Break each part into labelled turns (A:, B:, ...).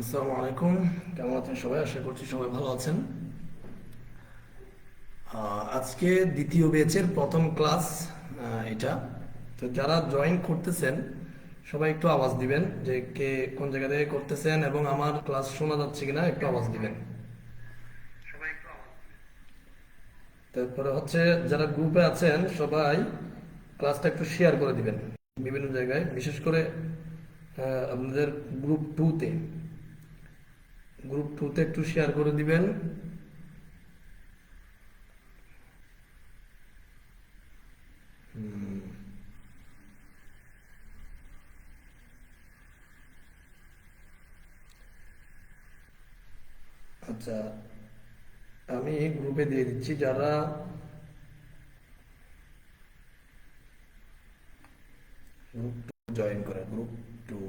A: আসসালামু আলাইকুম। কেমন আছেন সবাই? আশা করছি সবাই ভালো আছেন। আজকে দ্বিতীয় ব্যাচের প্রথম ক্লাস এটা। তো যারা জয়েন করতেছেন সবাই একটু আওয়াজ দিবেন যে কে কোন জায়গা থেকে করতেছেন এবং আমার ক্লাস শোনা যাচ্ছে কিনা একটু আওয়াজ দিবেন। তারপরে হচ্ছে যারা গ্রুপে আছেন সবাই ক্লাসটা একটু শেয়ার করে দিবেন বিভিন্ন জায়গায়, বিশেষ করে আপনাদের গ্রুপ টুতে একটু শেয়ার করে দিবেন। আচ্ছা, আমি গ্রুপে দিয়ে দিচ্ছি যারা গ্রুপ টু জয়েন করে। গ্রুপ টু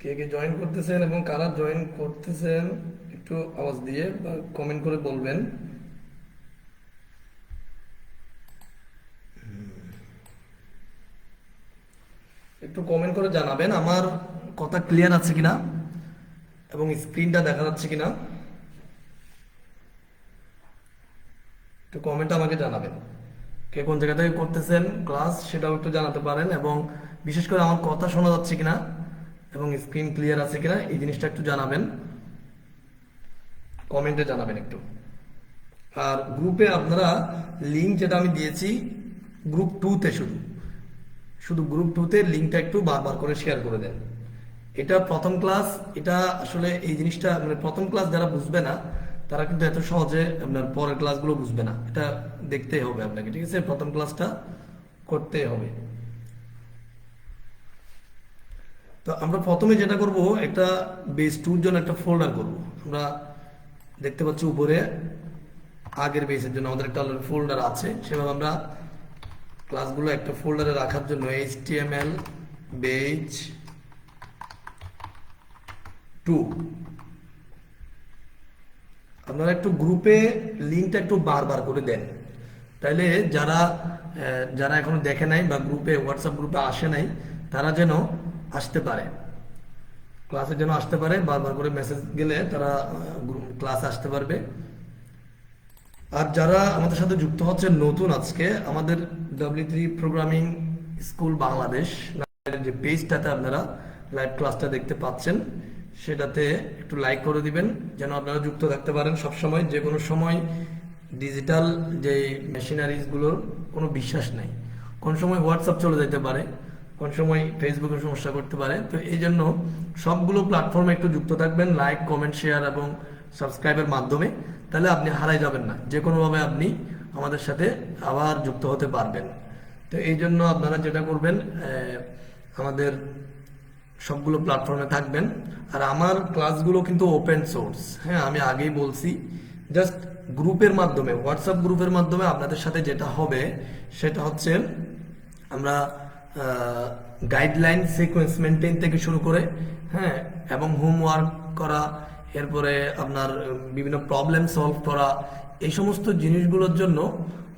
A: কে কে জয়েন করতেছেন এবং কারা জয়েন করতেছেন একটু আওয়াজ দিয়ে বা কমেন্ট করে বলবেন। একটু কমেন্ট করে জানাবেন আমার কথা ক্লিয়ার আছে কিনা এবং স্ক্রিনটা দেখা যাচ্ছে কিনা। একটু কমেন্ট আমাকে জানাবেন কে কোন জায়গা থেকে করতেছেন ক্লাস, সেটাও একটু জানাতে পারেন। এবং বিশেষ করে আমার কথা শোনা যাচ্ছে কিনা এবং স্ক্রিন ক্লিয়ার আছে কিনা এই জিনিসটা একটু জানাবেন, কমেন্টে জানাবেন একটু। আর গ্রুপে আপনারা লিঙ্ক যেটা আমি দিয়েছি গ্রুপ টুতে, শুধু শুধু গ্রুপ টুতে লিঙ্কটা একটু বারবার করে শেয়ার করে দেন। এটা প্রথম ক্লাস। এটা আসলে এই জিনিসটা মানে প্রথম ক্লাস যারা বুঝবে না তারা কিন্তু এত সহজে আপনার পরের ক্লাসগুলো বুঝবে না। এটা দেখতেই হবে আপনাকে, ঠিক আছে? প্রথম ক্লাসটা করতেই হবে। তো আমরা প্রথমে যেটা করব, একটা বেস টুর জন্য একটা ফোল্ডার করব। আমরা দেখতে পাচ্ছি উপরে আগের বেসের জন্য আমাদের একটা ফোল্ডার আছে, সেভাবে আমরা ক্লাসগুলো একটা ফোল্ডারে রাখার জন্য HTML বেজ টু আপনারা একটু গ্রুপে লিঙ্কটা একটু বারবার করে দেন, তাইলে যারা যারা এখনো দেখে নাই বা গ্রুপে হোয়াটসঅ্যাপ গ্রুপে আসে নাই তারা যেন আসতে পারে, ক্লাসে যেন আসতে পারে। বারবার করে মেসেজ গেলে তারা ক্লাসে আসতে পারবে। আর যারা আমাদের সাথে যুক্ত হচ্ছে নতুন, আজকে আমাদের W3 প্রোগ্রামিং স্কুল বাংলাদেশ নামের যে পেজটাতে আপনারা লাইভ ক্লাসটা দেখতে পাচ্ছেন, সেটাতে একটু লাইক করে দিবেন যেন আপনারা যুক্ত থাকতে পারেন সব সময়। যে কোনো সময় ডিজিটাল যে মেশিনারিজগুলোর কোনো বিশ্বাস নেই, কোন সময় হোয়াটসঅ্যাপ চলে যেতে পারে, কোন সময় ফেসবুকে সমস্যা করতে পারে। তো এই জন্য সবগুলো প্ল্যাটফর্মে একটু যুক্ত থাকবেন লাইক, কমেন্ট, শেয়ার এবং সাবস্ক্রাইবের মাধ্যমে। তাহলে আপনি হারাই যাবেন না, যে কোনোভাবে আপনি আমাদের সাথে আবার যুক্ত হতে পারবেন। তো এই জন্য আপনারা যেটা করবেন, আমাদের সবগুলো প্ল্যাটফর্মে থাকবেন। আর আমার ক্লাসগুলো কিন্তু ওপেন সোর্স, হ্যাঁ আমি আগেই বলছি। জাস্ট গ্রুপের মাধ্যমে, হোয়াটসঅ্যাপ গ্রুপের মাধ্যমে আপনাদের সাথে যেটা হবে সেটা হচ্ছে আমরা গাইডলাইন সিকোয়েন্স মেনটেন থেকে শুরু করে, হ্যাঁ, এবং হোমওয়ার্ক করা, এরপরে আপনার বিভিন্ন প্রবলেম সলভ করা, এই সমস্ত জিনিসগুলোর জন্য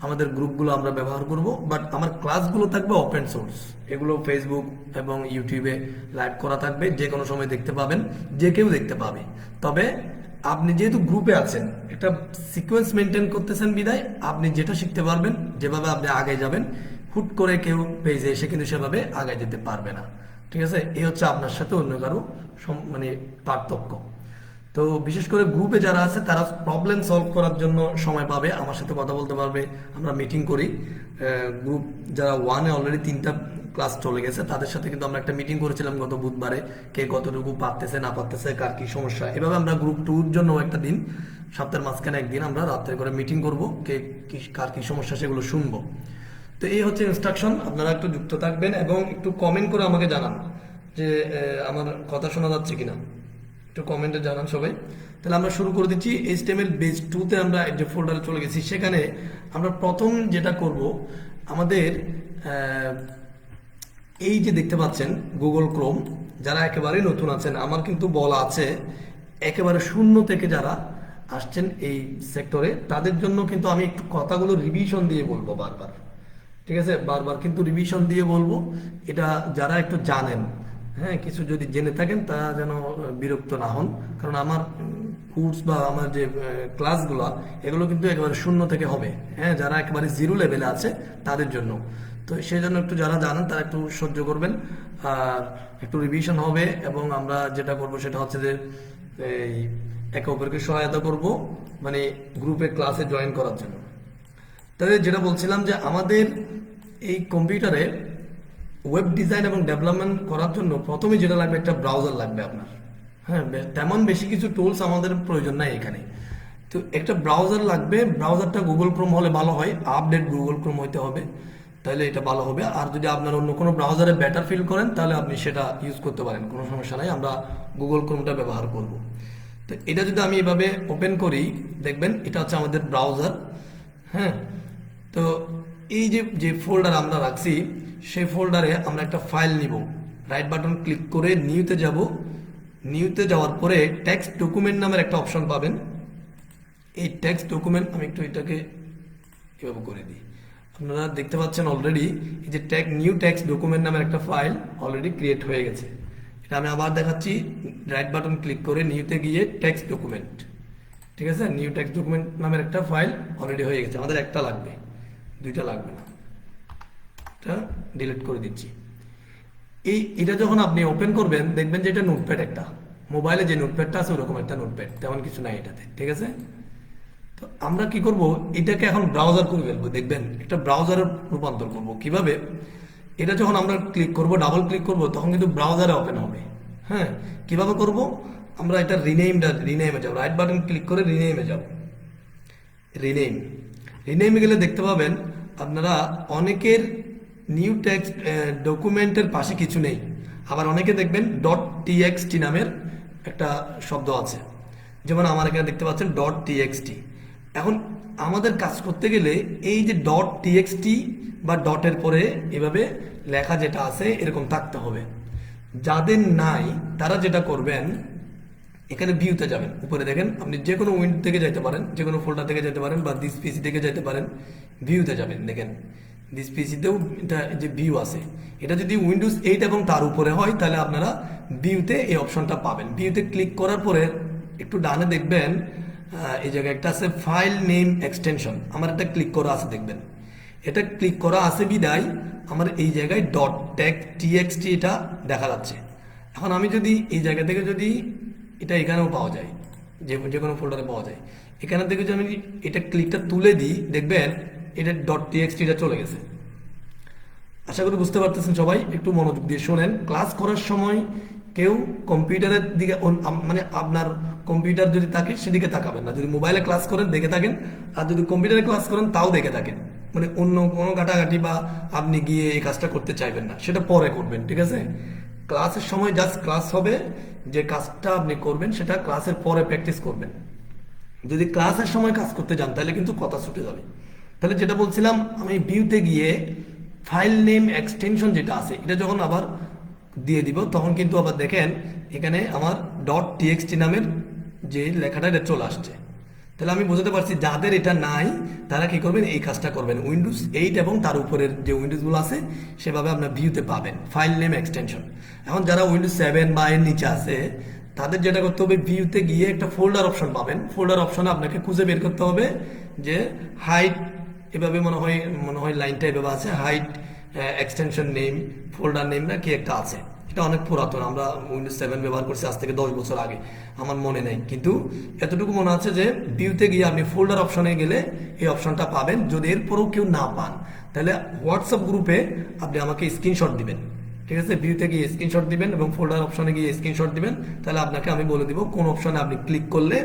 A: আমাদের গ্রুপগুলো আমরা ব্যবহার করব। বাট আমার ক্লাসগুলো থাকবে ওপেন সোর্স, এগুলো ফেসবুক এবং ইউটিউবে লাইভ করা থাকবে, যে কোনো সময় দেখতে পাবেন, যে কেউ দেখতে পাবে। তবে আপনি যেহেতু গ্রুপে আছেন, একটা সিকোয়েন্স মেনটেন করতেছেন বিদায় আপনি যেটা শিখতে পারবেন, যেভাবে আপনি আগে যাবেন, হুট করে কেউ পেজে এসে কিন্তু সেভাবে আগে যেতে পারবে না, ঠিক আছে? এই হচ্ছে আপনার সাথে অন্য কারো মানে পার্থক্য। তো বিশেষ করে গ্রুপে যারা আছে তারা প্রবলেম সলভ করার জন্য সময় পাবে, আমার সাথে কথা বলতে পারবে, আমরা মিটিং করি। গ্রুপ যারা ওয়ানে অলরেডি 3টা ক্লাস চলে গেছে তাদের সাথে কিন্তু আমরা একটা মিটিং করেছিলাম গত বুধবারে, কে কতটুকু পারতেছে না পারতেছে, কার কি সমস্যা। এভাবে আমরা গ্রুপ টুর জন্য একটা দিন, সপ্তাহের মাঝখানে একদিন আমরা রাত্রে করে মিটিং করব, কে কার কি সমস্যা সেগুলো শুনবো। তো এই হচ্ছে ইনস্ট্রাকশন। আপনারা একটু যুক্ত থাকবেন এবং একটু কমেন্ট করে আমাকে জানান যে আমার কথা শোনা যাচ্ছে কিনা, একটু কমেন্টে জানান সবাই। তাহলে আমরা শুরু করে দিচ্ছি। HTML বেজ টুতে আমরা যে ফোল্ডারে চলে গেছি, সেখানে আমরা প্রথম যেটা করব, আমাদের এই যে দেখতে পাচ্ছেন গুগল ক্রোম, যারা একেবারে নতুন আছেন, আমার কিন্তু বলা আছে একেবারে শূন্য থেকে যারা আসছেন এই সেক্টরে, তাদের জন্য কিন্তু আমি একটু কথাগুলো রিভিশন দিয়ে বলবো বারবার। ঠিক আছে, বারবার কিন্তু রিভিশন দিয়ে বলবো। এটা যারা একটু জানেন, হ্যাঁ, কিছু যদি জেনে থাকেন তারা যেন বিরক্ত না হন। কারণ আমার কোর্স বা আমার যে ক্লাসগুলো, এগুলো কিন্তু একেবারে শূন্য থেকে হবে। হ্যাঁ, যারা একেবারে জিরো লেভেলে আছে তাদের জন্য। তো সেই জন্য একটু যারা জানেন তারা একটু সহ্য করবেন, আর একটু রিভিশন হবে। এবং আমরা যেটা করব সেটা হচ্ছে যে এই একে অপরকে সহায়তা করব, মানে গ্রুপে ক্লাসে জয়েন করার জন্য। তাহলে যেটা বলছিলাম যে আমাদের এই কম্পিউটারে ওয়েব ডিজাইন এবং ডেভেলপমেন্ট করার জন্য প্রথমে যেটা লাগবে, একটা ব্রাউজার লাগবে আপনার। হ্যাঁ, তেমন বেশি কিছু টুলস আমাদের প্রয়োজন নাই এখানে। তো একটা ব্রাউজার লাগবে। ব্রাউজারটা গুগল ক্রোম হলে ভালো হয়, আপডেট গুগল ক্রোম হইতে হবে, তাহলে এটা ভালো হবে। আর যদি আপনার অন্য কোনো ব্রাউজারে বেটার ফিল করেন তাহলে আপনি সেটা ইউজ করতে পারেন, কোনো সমস্যা নাই। আমরা গুগল ক্রোমটা ব্যবহার করব। তো এটা যদি আমি এভাবে ওপেন করি, দেখবেন এটা হচ্ছে আমাদের ব্রাউজার। হ্যাঁ, তো এই যে যে ফোল্ডার আমরা রাখছি, সেই ফোল্ডারে আমরা একটা ফাইল নিব। রাইট বাটন ক্লিক করে নিউতে যাব। নিউতে যাওয়ার পরে টেক্সট ডকুমেন্ট নামের একটা অপশন পাবেন। এই টেক্সট ডকুমেন্ট, আমি একটু এটাকে এভাবে করে দিই, আপনারা দেখতে পাচ্ছেন অলরেডি এই যে নিউ টেক্সট ডকুমেন্ট নামের একটা ফাইল অলরেডি ক্রিয়েট হয়ে গেছে। এটা আমি আবার দেখাচ্ছি। রাইট বাটন ক্লিক করে নিউতে গিয়ে টেক্সট ডকুমেন্ট, ঠিক আছে, নিউ টেক্সট ডকুমেন্ট নামের একটা ফাইল অলরেডি হয়ে গেছে। আমাদের একটা লাগবে, দুইটা লাগবে না। এটা ডিলিট করে দিচ্ছি। এটা যখন আপনি ওপেন করবেন দেখবেন যে এটা নোটপ্যাড, একটা মোবাইলে যে নোটপ্যাডটা আছে ওরকম একটা নোটপ্যাড, তেমন কিছু নাই এটাতে। ঠিক আছে, তো আমরা কি করব, এটাকে এখন ব্রাউজার করে ফেলবো। দেখবেন একটা ব্রাউজারে রূপান্তর করব কিভাবে। এটা যখন আমরা ক্লিক করব, ডাবল ক্লিক করব, তখন কিন্তু ব্রাউজারে ওপেন হবে। হ্যাঁ, কিভাবে করব, আমরা এটা রিনেমে যাব। রাইট বাটন ক্লিক করে রিনেমে যাব। রিনেমে গেলে দেখতে পাবেন আপনারা অনেকের নিউ টেক্সট ডকুমেন্টের পাশে কিছু নেই। আবার অনেকে দেখবেন ডট টিএক্সটি নামের একটা শব্দ আছে, যেমন আমার এখানে দেখতে পাচ্ছেন ডট টিএক্সটি। এখন আমাদের কাজ করতে গেলে এই যে ডট টিএক্সটি বা ডটের পরে এভাবে লেখা যেটা আছে এরকম থাকতে হবে। যাদের নাই তারা যেটা করবেন, এখানে ভিউতে যাবেন। উপরে দেখেন, আপনি যে কোনো উইন্ডো থেকে যেতে পারেন, যে কোনো ফোল্ডার থেকে যেতে পারেন, বা দিস পিসি থেকে যেতে পারেন। ভিউতে যাবেন, দেখেন দিস পিসিতেও এটা যে ভিউ আছে, এটা যদি উইন্ডোজ 8 এবং তার উপরে হয় তাহলে আপনারা ভিউতে এই অপশনটা পাবেন। ভিউতে ক্লিক করার পরে একটু ডানে দেখবেন এই জায়গায় একটা আছে ফাইল নেম এক্সটেনশন। আমার এটা ক্লিক করা আছে, দেখবেন এটা ক্লিক করা আছে বিদায় আমার এই জায়গায় ডট টিএক্সটি এটা দেখা যাচ্ছে। এখন আমি যদি এই জায়গা থেকে যদি এটা এখানেও পাওয়া যায়, যে কোনো ফোল্ডারে পাওয়া যায়, এখানে থেকে যদি আমি এটা ক্লিকটা তুলে দিই দেখবেন এটা ডট টিএক্সটিটা চলে গেছে। আশা করি বুঝতে পারতেছেন সবাই। একটু মনোযোগ দিয়ে শোনেন। ক্লাস করার সময় কেউ কম্পিউটারের দিকে, মানে আপনার কম্পিউটার যদি থাকে সেদিকে তাকাবেন না। যদি মোবাইলে ক্লাস করেন দেখে থাকেন, আর যদি কম্পিউটারে ক্লাস করেন তাও দেখে থাকেন, মানে অন্য কোনো ঘাটাঘাটি বা আপনি গিয়ে এই কাজটা করতে চাইবেন না, সেটা পরে করবেন। ঠিক আছে, ক্লাসের সময় জাস্ট ক্লাস হবে, যে কাজটা আপনি করবেন সেটা ক্লাসের পরে প্র্যাকটিস করবেন। যদি ক্লাসের সময় কাজ করতে যান তাহলে কিন্তু কথা ছুটে যাবে। তাহলে যেটা বলছিলাম, আমি ভিউতে গিয়ে ফাইল নেম এক্সটেনশন যেটা আছে এটা যখন আবার দিয়ে দিব, তখন কিন্তু আবার দেখেন এখানে আমার ডট টিএক্সটি নামের যে লেখাটা এটা চলে আসছে। তাহলে আমি বোঝাতে পারছি যাদের এটা নাই তারা কি করবেন, এই কাজটা করবেন। উইন্ডোজ 8 এবং তার উপরের যে উইন্ডোজগুলো আছে সেভাবে আপনার ভিউতে পাবেন ফাইল নেম এক্সটেনশন। এখন যারা উইন্ডোজ 7 বা এর নিচে আছে তাদের যেটা করতে হবে, ভিউতে গিয়ে একটা ফোল্ডার অপশন পাবেন। ফোল্ডার অপশনে আপনাকে খুঁজে বের করতে হবে যে হাইট, এভাবে মনে হয় লাইনটা এভাবে আছে, height extension name, folder name না কি একটা আছে। এটা অনেক পুরাতন, আমরা উইন্ডোজ 7 ব্যবহার করছি আজ থেকে 10 বছর আগে, আমার মনে নেই, কিন্তু এতটুকু মনে আছে যে ভিউতে গিয়ে আপনি ফোল্ডার অপশনে গেলে এই অপশনটা পাবেন। যদি এরপরেও কেউ না পান তাহলে হোয়াটসঅ্যাপ গ্রুপে আপনি আমাকে স্ক্রিনশট দিবেন। ঠিক আছে, ভিউতে গিয়ে স্ক্রিনশট দিবেন এবং ফোল্ডার অপশনে গিয়ে স্ক্রিনশট দিবেন, তাহলে আপনাকে আমি বলে দিব কোন অপশনে আপনি ক্লিক করলে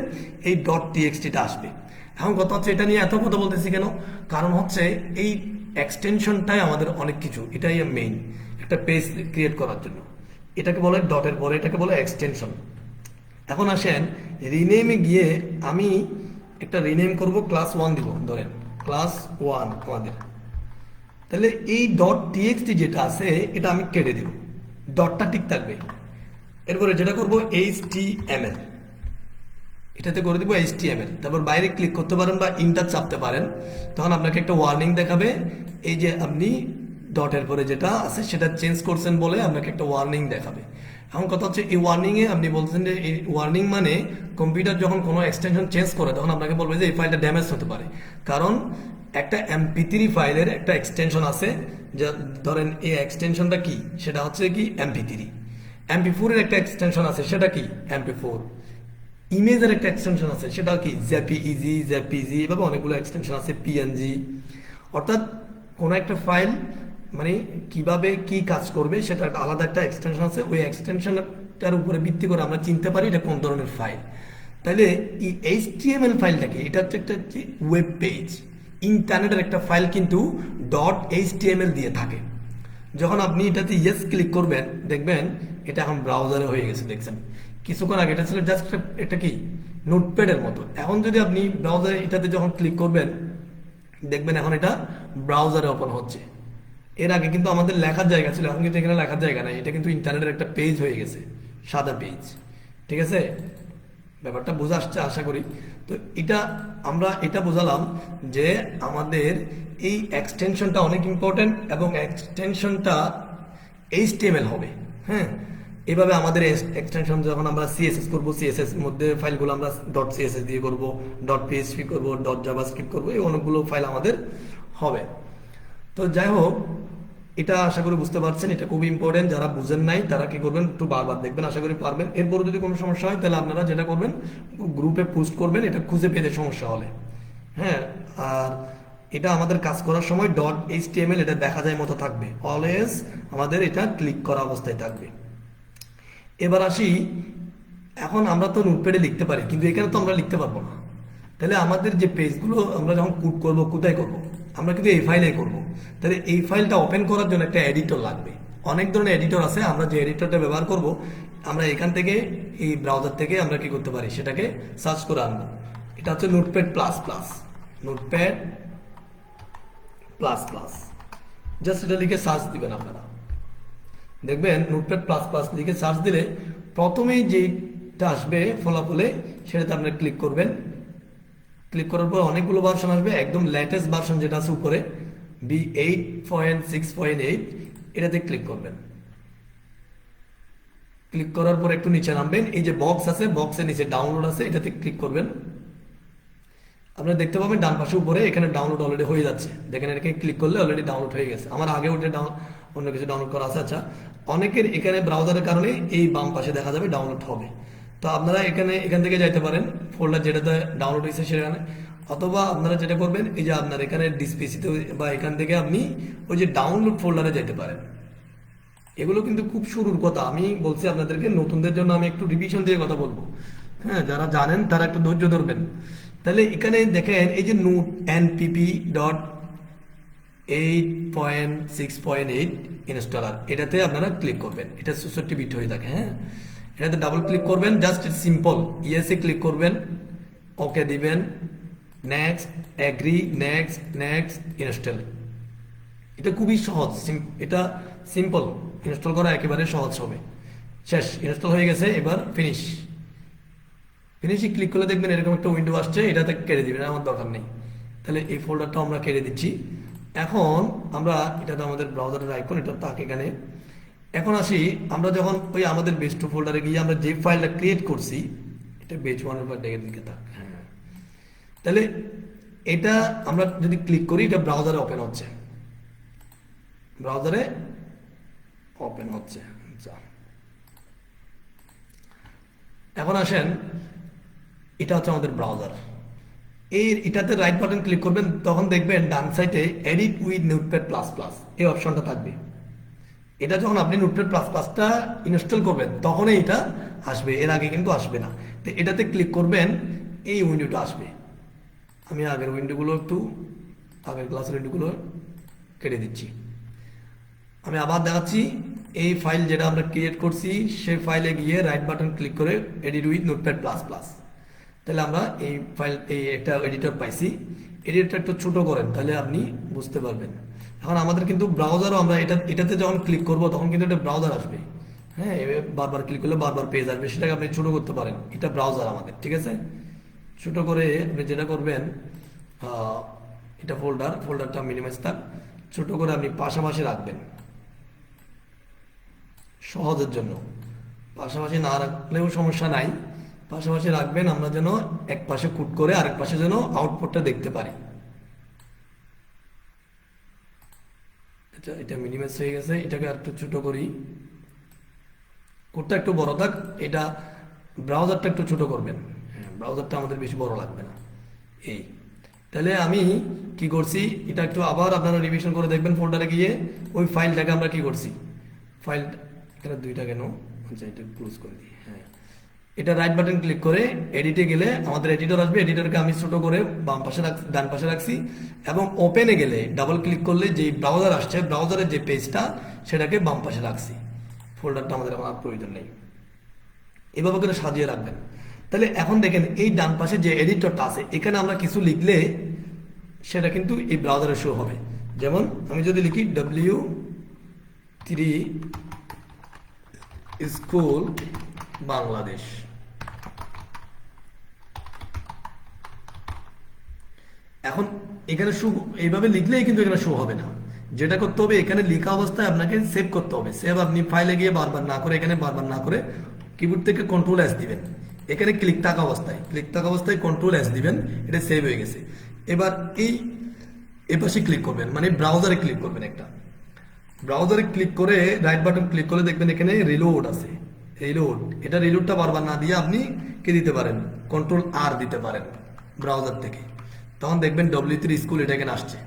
A: এই ডট টিএক্সটিটা আসবে। এখন কথা হচ্ছে এটা নিয়ে এত কথা বলতেছি কেন, কারণ হচ্ছে এই এক্সটেনশনটাই আমাদের অনেক কিছু, এটাই মেইন একটা পেজ ক্রিয়েট করার জন্য। এটাকে বলে ডটের পরে এটাকে বলে এক্সটেনশন। এখন আসেন রিনেমে গিয়ে আমি একটা রিনেম করব, ক্লাস 1 দিব, ধরেন ক্লাস 1 আমাদের। তাহলে এই ডট টিএক্সটি যেটা আছে এটা আমি কেটে দেব, ডটটা ঠিক থাকবে। এরপরে যেটা করব HTML, এটাতে করে দিব HTML, তারপর বাইরে ক্লিক করতে পারেন বা ইন্টার চাপতে পারেন, তখন আপনাকে একটা ওয়ার্নিং দেখাবে। এই যে আপনি ডটের পরে যেটা আছে সেটা চেঞ্জ করছেন বলে আপনাকে একটা ওয়ার্নিং দেখাবে। এখন কথা হচ্ছে এই ওয়ার্নিংয়ে আপনি বলছেন যে এই ওয়ার্নিং মানে কম্পিউটার যখন কোনো এক্সটেনশন চেঞ্জ করে তখন আপনাকে বলবে যে এই ফাইলটা ড্যামেজ হতে পারে, কারণ একটা MP3 ফাইলের একটা এক্সটেনশন আছে, যা ধরেন এই এক্সটেনশনটা কি, সেটা হচ্ছে কি MP3। MP4 এর একটা এক্সটেনশন আছে, সেটা কি MP4। ইমেজের একটা এক্সটেনশন আছে, সেটা কি জেপিইজি, এভাবে অনেকগুলো এক্সটেনশন আছে, PNG। অর্থাৎ কোনো একটা ফাইল মানে কিভাবে কি কাজ করবে সেটা একটা আলাদা একটা এক্সটেনশন আছে, ওই এক্সটেনশনটার উপরে ভিত্তি করে আমরা চিনতে পারি এটা কোন ধরনের ফাইল। তাহলে এই HTML ফাইলটা কি, এটা হচ্ছে একটা ওয়েব পেজ, ইন্টারনেটের একটা ফাইল কিন্তু .html দিয়ে থাকে। যখন আপনি এটাতে ইয়েস ক্লিক করবেন দেখবেন এটা এখন ব্রাউজারে হয়ে গেছে। দেখছেন কিছুক্ষণ আগে এটা ছিল জাস্ট এটা কি নোটপ্যাডের মতো, এখন যদি আপনি ব্রাউজারে এটাতে যখন ক্লিক করবেন দেখবেন এখন এটা ব্রাউজারে ওপেন হচ্ছে। এর আগে কিন্তু আমাদের লেখার জায়গা ছিল, এখন কিন্তু এখানে লেখার জায়গা নাই, এটা কিন্তু ইন্টারনেটের একটা পেজ হয়ে গেছে, সাদা পেজ। ঠিক আছে, ব্যাপারটা বোঝা আসছে আশা করি। তো আমরা এটা বোঝালাম যে আমাদের এই এক্সটেনশনটা অনেক ইম্পর্টেন্ট এবং এক্সটেনশনটা HTML হবে। হ্যাঁ, এভাবে আমাদের এক্সটেনশন যখন আমরা CSS করব, CSS মধ্যে ফাইলগুলো আমরা .css দিয়ে করব, .php করব, .javascript করব, এই অনেকগুলো ফাইল আমাদের হবে। তো যাই হোক, এটা আশা করি বুঝতে পারছেন, এটা খুবই ইম্পর্টেন্ট। যারা বুঝেন নাই তারা কি করবেন, একটু বারবার দেখবেন, আশা করি পারবেন। এরপরে যদি কোনো সমস্যা হয় তাহলে আপনারা যেটা করবেন গ্রুপে পোস্ট করবেন, এটা খুঁজে পেতে সমস্যা হলে। হ্যাঁ, আর এটা আমাদের কাজ করার সময় .html এটা দেখা যায় মতো থাকবে, অলওয়েজ আমাদের এটা ক্লিক করা অবস্থায় থাকবে। এবার আসি, এখন আমরা তো নোটপ্যাডে লিখতে পারি কিন্তু এখানে তো আমরা লিখতে পারবো না। তাহলে আমাদের যে পেজগুলো আমরা যখন কোড করবো, কোথায় করব, আমরা কিন্তু এই ফাইলে করব। তাহলে এই ফাইলটা ওপেন করার জন্য একটা এডিটর লাগবে। অনেক ধরনের এডিটর আছে, আমরা যে এডিটরটা ব্যবহার করব আমরা এখান থেকে এই ব্রাউজার থেকে আমরা কি করতে পারি সেটাকে সার্চ করে আনবো। এটা হচ্ছে notepad plus plus, notepad plus plus, just এটা লিখে সার্চ দিবেন আপনারা। দেখবেন নোটপ্যাড প্লাস প্লাস লিখে সার্চ দিলে প্রথমেই যেটা আসবে ফলাফলে সেটাতে আপনারা ক্লিক করবেন। ক্লিক করার পর অনেকগুলো ভার্সন আসবে, একদম লেটেস্ট ভার্সন যেটা আছে উপরে V8.6.8, এটাতে ক্লিক করবেন। ক্লিক করার পর একটু নিচে নামবেন, এই যে বক্স আছে বক্সের নিচে ডাউনলোড আছে, এটাতে ক্লিক করবেন। আপনারা দেখতে পাবেন ডান পাশে উপরে এখানে ডাউনলোড অলরেডি হয়ে যাচ্ছে। দেখেন এটাকে ক্লিক করলে অলরেডি ডাউনলোড হয়ে গেছে। আমার আগে ওটা অন্য কিছু ডাউনলোড করা আছে। আচ্ছা, অনেকের এখানে ব্রাউজারের কারণে এই বাম পাশে দেখা যাবে ডাউনলোড হবে। তো আপনারা এখান থেকে যাইতে পারেন ফোল্ডার যেটাতে ডাউনলোড হয়েছে সেখানে, অথবা আপনারা যেটা করবেন এই যে আপনার এখানে ডিসপিসিতে বা এখান থেকে আপনি ওই যে ডাউনলোড ফোল্ডারে যেতে পারেন। এগুলো কিন্তু খুব শুরুর কথা, আমি বলছি আপনাদেরকে, নতুনদের জন্য আমি একটু রিভিশন দিয়ে কথা বলবো। হ্যাঁ, যারা জানেন তারা একটু ধৈর্য ধরবেন। তাহলে এখানে দেখেন এই যে নোট npp.8.6.8 ইনস্টলার, এটাতে আপনারা ক্লিক করবেন। এটা 64 বিট হয়ে থাকে। হ্যাঁ, এটাতে ডাবল ক্লিক করবেন, জাস্ট সিম্পল ইয়েসে ক্লিক করবেন, ওকে দিবেন, next, agree, next, next, install. এটা খুবই সহজ, এটা সিম্পল, ইনস্টল করা একেবারে সহজ হবে। শেষ, ইনস্টল হয়ে গেছে, এবার ফিনিশ। ফিনিশে ক্লিক করলে দেখবেন এরকম একটা উইন্ডো আসছে, এটাতে কেটে দিবেন, আমার দরকার নেই। তাহলে এই ফোল্ডারটা আমরা কেটে দিচ্ছি। এখন আমরা এটাতে আমাদের ব্রাউজারের আইকন, এটা তাক এখানে। এখন আসি, আমরা যখন ওই আমাদের বেস টু ফোল্ডারে গিয়ে আমরা যে ফাইলটা ক্রিয়েট করছি, এটা বেচ ওয়ানের পর ডেকের দিকে থাক। হ্যাঁ, তাহলে এটা আমরা যদি ক্লিক করি এটা ব্রাউজারে ওপেন হচ্ছে, ব্রাউজারে ওপেন হচ্ছে। আচ্ছা, এখন আসেন, এটা হচ্ছে আমাদের ব্রাউজার। এটাতে রাইট বাটন ক্লিক করবেন, তখন দেখবেন ডান সাইডে edit with notepad plus plus এই অপশনটা থাকবে। এটা যখন আপনি নোটপ্যাড প্লাস প্লাসটা ইনস্টল করবেন তখনই এটা আসবে, এর আগে কিন্তু আসবে না। তো এটাতে ক্লিক করবেন, এই উইন্ডোটা আসবে। আমি আগের ক্লাসের উইন্ডোগুলো কেটে দিচ্ছি। আমি আবার দেখাচ্ছি, এই ফাইল যেটা আমরা ক্রিয়েট করছি সেই ফাইলে গিয়ে রাইট বাটন ক্লিক করে edit with notepad plus plus, তাহলে আমরা এই ফাইল একটা এডিটর পাইছি। এডিটরটা একটু ছোট করেন তাহলে আপনি বুঝতে পারবেন। এখন আমাদের কিন্তু ব্রাউজারও আমরা এটাতে যখন ক্লিক করব তখন কিন্তু এটা ব্রাউজার আসবে। হ্যাঁ, বারবার ক্লিক করলে বারবার পেজ আসবে, সেটাকে আপনি ছোট করতে পারেন। এটা ব্রাউজার আমাদের, ঠিক আছে। ছোট করে আপনি যেটা করবেন, আহ, এটা ফোল্ডারটা মিনিমাইজ থাক, ছোট করে আপনি পাশাপাশি রাখবেন সহজের জন্য। পাশাপাশি না রাখলেও সমস্যা নাই, পাশাপাশি রাখবেন আমরা যেন এক পাশে কুট করে আরেক পাশে যেন আউটপুটটা দেখতে পারি। এটা মিনিমাইজ হয়ে গেছে, এটাকে আর একটু ছোট করি, কোডটা একটু বড় থাক, এটা ব্রাউজারটা একটু ছোট করবেন, হ্যাঁ ব্রাউজারটা আমাদের বেশি বড় লাগবে না। এই তাহলে আমি কি করছি, এটা একটু আবার আপনারা রিভিশন করে দেখবেন ফোল্ডারে গিয়ে ওই ফাইলটাকে আমরা কি করছি, ফাইল এখানে দুইটা কেন, আচ্ছা এটা ক্লোজ করে দিই, হ্যাঁ এটা রাইট বাটন ক্লিক করে এডিটে গেলে আমাদের এডিটর আসবে, এডিটরকে আমি ছোট করে বাম পাশে ডান পাশে রাখছি, এবং ওপেনে গেলে ডাবল ক্লিক করলে যে ব্রাউজার আসছে ব্রাউজারের যে পেজটা সেটাকে বাম পাশে রাখছি, ফোল্ডারটা আমাদের আমার প্রয়োজন নেই। এভাবে করে সাজিয়ে রাখবেন। তাহলে এখন দেখেন এই ডান পাশে যে এডিটরটা আছে এখানে আমরা কিছু লিখলে সেটা কিন্তু এই ব্রাউজারে শো হবে। যেমন আমি যদি লিখি W3 স্কুল বাংলাদেশ, এখন এখানে শো এইভাবে লিখলেই কিন্তু এখানে শো হবে না, যেটা করতে হবে এখানে লেখা অবস্থায় আপনাকে সেভ করতে হবে। সেভ আপনি ফাইলে গিয়ে বারবার না করে, এখানে বারবার না করে কিবোর্ড থেকে কন্ট্রোল এস দিবেন, এখানে ক্লিক থাকা অবস্থায় কন্ট্রোল এস দিবেন, এটা সেভ হয়ে গেছে। এবার এই এপাশে ক্লিক করবেন, মানে ব্রাউজারে ক্লিক করবেন, একটা ব্রাউজারে ক্লিক করে রাইট বাটন ক্লিক করে দেখবেন এখানে রিলোড আছে, রিলোড, এটা রিলোডটা বারবার না দিয়ে আপনি কি দিতে পারেন, কন্ট্রোল আর দিতে পারেন ব্রাউজার থেকে, তখন দেখবেন W3 স্কুল এটা এখানে আসছে।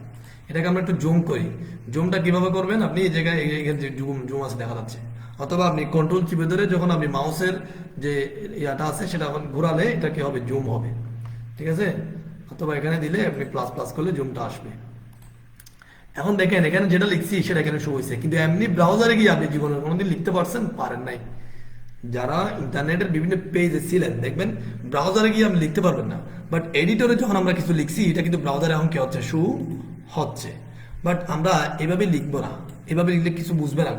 A: এটাকে আমরা একটু জুম করি, জুমটা কিভাবে করবেন, আপনি এই জায়গায় এখানে যে জুম আছে দেখা যাচ্ছে, অথবা আপনি কন্ট্রোল চিপে ধরে যখন আপনি মাউসের যে ইয়াটা আছে সেটা ঘোরালে এটা কি হবে, জুম হবে, ঠিক আছে, অথবা এখানে দিলে আপনি প্লাস প্লাস করলে জুমটা আসবে। এখন দেখেন এখানে যেটা লিখছি সেটা এখানে শো হয়েছে, কিন্তু এমনি ব্রাউজারে গিয়ে আপনি জীবনে কোনোদিন লিখতে পারেন নাই। যারা ইন্টারনেটের বিভিন্ন পেজে ছিলেন দেখবেন ব্রাউজারে গিয়ে আপনি লিখতে পারবেন না, বাট এডিটরে যখন আমরা কিছু লিখছি এটা কিন্তু ব্রাউজারে এখন কি হচ্ছে, শো হচ্ছে। বাট আমরা এভাবে লিখবো না, এভাবে লিখলে কিছু বুঝবে না,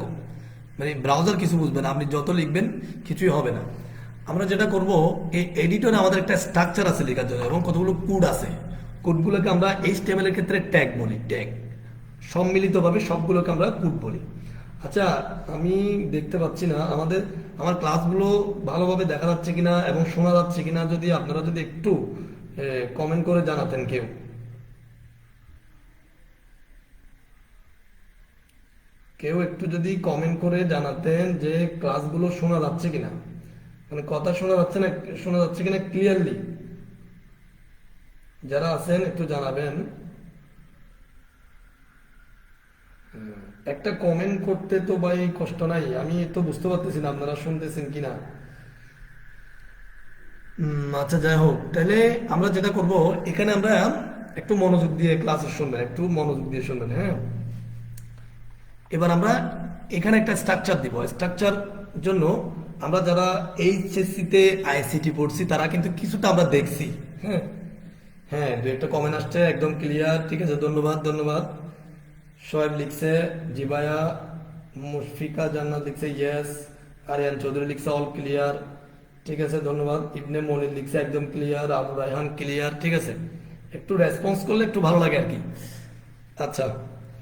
A: মানে ব্রাউজার কিছু বুঝবে না, আপনি যত লিখবেন কিছুই হবে না। আমরা যেটা করব, এই এডিটরে আমাদের একটা স্ট্রাকচার আছে লেখার জন্য এবং কতগুলো কোড আছে, কোডগুলোকে আমরা HTML এর ক্ষেত্রে ট্যাগ বলি, ট্যাগ সম্মিলিতভাবে সবগুলোকে আমরা কোড বলি। আচ্ছা আমি দেখতে পাচ্ছি না আমার ক্লাসগুলো ভালোভাবে দেখা যাচ্ছে কিনা এবং শোনা যাচ্ছে কিনা, যদি আপনারা যদি একটু কমেন্ট করে জানাতেন, কেউ একটু যদি কমেন্ট করে জানাতেন যে ক্লাসগুলো শোনা যাচ্ছে কিনা, মানে কথা শোনা যাচ্ছে কিনা ক্লিয়ারলি, যারা আছেন একটু জানাবেন। একটা কমেন্ট করতে তো ভাই কষ্ট নাই, আমি তো বুঝতে পারতেছি না আপনারা শুনতেছেন কিনা। আচ্ছা যাই হোক, তাহলে আমরা যেটা করব এখানে আমরা একটু মনোযোগ দিয়ে ক্লাসে শুনবেন, একটু মনোযোগ দিয়ে শুনবেন, হ্যাঁ। এবার আমরা এখানে একটা স্ট্রাকচার দিব, স্ট্রাকচার জন্য আমরা যারা HSC তে ICT পড়ছি তারা কিন্তু কিছুটা আমরা দেখছি, হ্যাঁ হ্যাঁ, দু একটা কমেন্ট আসছে একদম ক্লিয়ার, ঠিক আছে, ধন্যবাদ। শোয়েব লিখছে, জিবায়া, মুশফিকা জান্নাত লিখছে ইয়েস, আরিয়ান চৌধুরী লিখছে অল ক্লিয়ার, ঠিক আছে ধন্যবাদ। ইবনে মনির লিখছে একদম ক্লিয়ার, আবু রায়হান ক্লিয়ার, ঠিক আছে, একটু রেসপন্স করলে একটু ভালো লাগে আর কি। আচ্ছা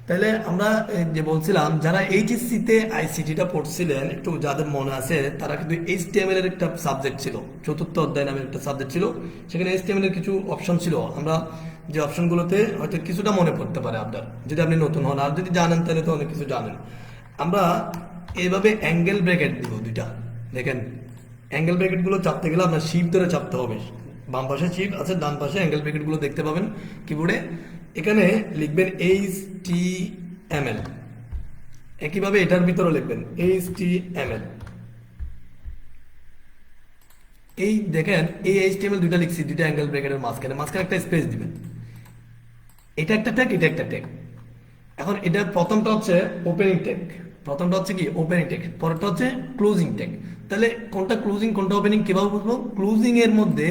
A: তাহলে আমরা যে বলছিলাম যারা HSC তে ICT-টা পড়ছিলেন, একটু যাদের মনে আছে তারা কিন্তু HTML এর একটা সাবজেক্ট ছিল, চতুর্থ অধ্যায় নামের একটা সাবজেক্ট ছিল, সেখানে HTML এর কিছু অপশন ছিল। আমরা যে অপশনগুলোতে হয়তো কিছুটা মনে পড়তে পারে আপনার, যদি আপনি নতুন হন, আর যদি জানেন তাহলে তো অনেক কিছু জানেন। আমরা এইভাবে অ্যাঙ্গেল ব্র্যাকেট দিব দুইটা, দেখেন অ্যাঙ্গেল ব্র্যাকেটগুলো চাপতে গেলে আপনার শিফট ধরে চাপতে হবে, বাম পাশে শিফট আছে, ডান পাশে অ্যাঙ্গেল ব্র্যাকেটগুলো দেখতে পাবেন কিবোর্ডে, এখানে লিখবেন HTML, একইভাবে এটার ভিতরে লিখবেন HTML। এই দেখেন এই HTML দুইটা লিখছি, দুইটা অ্যাঙ্গেল ব্র্যাকেটের মাঝখানে একটা স্পেস দিবেন, এটা একটা ট্যাগ, এটা একটা ট্যাগ। এখন এটার প্রথমটা হচ্ছে ওপেনিং ট্যাগ, পরেরটা হচ্ছে ক্লোজিং ট্যাগ। তাহলে কোনটা ক্লোজিং কোনটা ওপেনিং কিভাবে বুঝবো? ক্লোজিং এর মধ্যে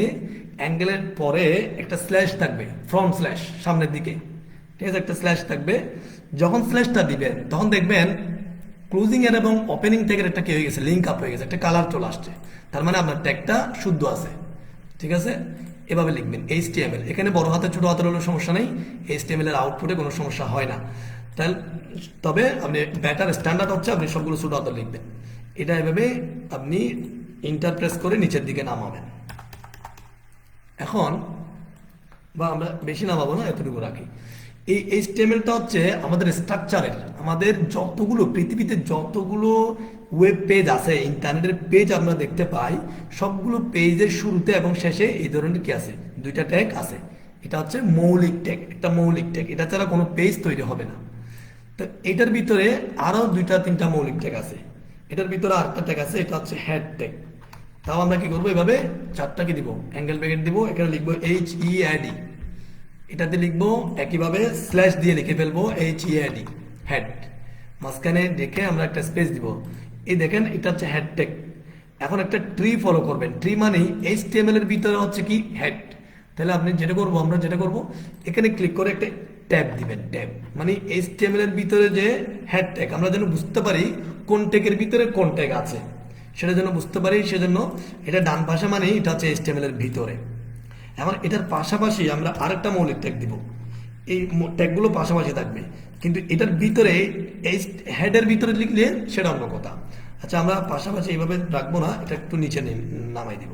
A: অ্যাঙ্গেলের পরে একটা স্ল্যাশ থাকবে, ফ্রন্ট স্ল্যাশ সামনের দিকে, ঠিক আছে, একটা স্ল্যাশ থাকবে। যখন স্ল্যাশটা দিবেন তখন দেখবেন ক্লোজিং এর এবং ওপেনিং ট্যাগের একটা কি হয়ে গেছে, লিঙ্ক আপ হয়ে গেছে, একটা কালার চলে আসছে, তার মানে আপনার ট্যাগটা শুদ্ধ আছে, ঠিক আছে। এভাবে লিখবেন HTML, এখানে বড় হাতে ছোট হাতের হলেও সমস্যা নেই, HTML এর আউটপুটে কোনো সমস্যা হয় না। তাহলে তবে আপনি বেটার স্ট্যান্ডার্ড হচ্ছে আপনি সবগুলো ছোট হাতে লিখবেন। এটা এভাবে আপনি ইন্টারপ্রেস করে নিচের দিকে নামাবেন। এখন বা আমরা বেশি নামাবো না, এতটুকু রাখি। এই HTML-টা হচ্ছে আমাদের স্ট্রাকচারের, আমাদের যতগুলো পৃথিবীতে যতগুলো ওয়েব পেজ আছে, ইন্টারনেটের পেজ আমরা দেখতে পাই, সবগুলো পেজের শুরুতে এবং শেষে এই ধরনের কি আছে, দুইটা ট্যাগ আছে। এটা হচ্ছে মৌলিক ট্যাগ, একটা মৌলিক ট্যাগ, এটা ছাড়া কোনো পেজ তৈরি হবে না। তো এটার ভিতরে আরো দুইটা তিনটা মৌলিক ট্যাগ আছে। এটার ভিতরে আরেকটা ট্যাগ আছে, এটা হচ্ছে হেড ট্যাগ। তাও আমরা কি করবো, এভাবে চারটা কি দিব, অ্যাঙ্গেল ব্র্যাকেট দিব, এখানে লিখবো HEAD, এটাতে লিখবো একইভাবে স্ল্যাশ দিয়ে লিখে ফেলবো HEAD, হেড। মাঝখানে দেখে আমরা একটা স্পেস দিব। এই দেখেন এটা হচ্ছে হেড ট্যাগ। এখন একটা ট্রি ফলো করবেন, ট্রি মানে HTML এর ভিতরে হচ্ছে কি হেড। তাহলে আপনি যেটা করবো, আমরা যেটা করবো, এখানে ক্লিক করে একটা ট্যাব দিবেন, ট্যাব মানে HTML এর ভিতরে যে হেড ট্যাগ, আমরা যেন বুঝতে পারি কোন ট্যাগের ভিতরে কোন ট্যাগ আছে, সেটা যেন বুঝতে পারি, সেজন্য এটা ডান পাশে মানে এটা হচ্ছে HTML এর ভিতরে। এখন এটার পাশাপাশি আমরা আরেকটা মৌলিক ট্যাগ দিব, এই ট্যাগগুলো পাশাপাশি থাকবে, কিন্তু এটার ভিতরে এই হেডের ভিতরে লিখলে সেটা অন্য কথা। আচ্ছা, আমরা পাশাপাশি এইভাবে রাখবো না, এটা একটু নিচে নামাই দিব।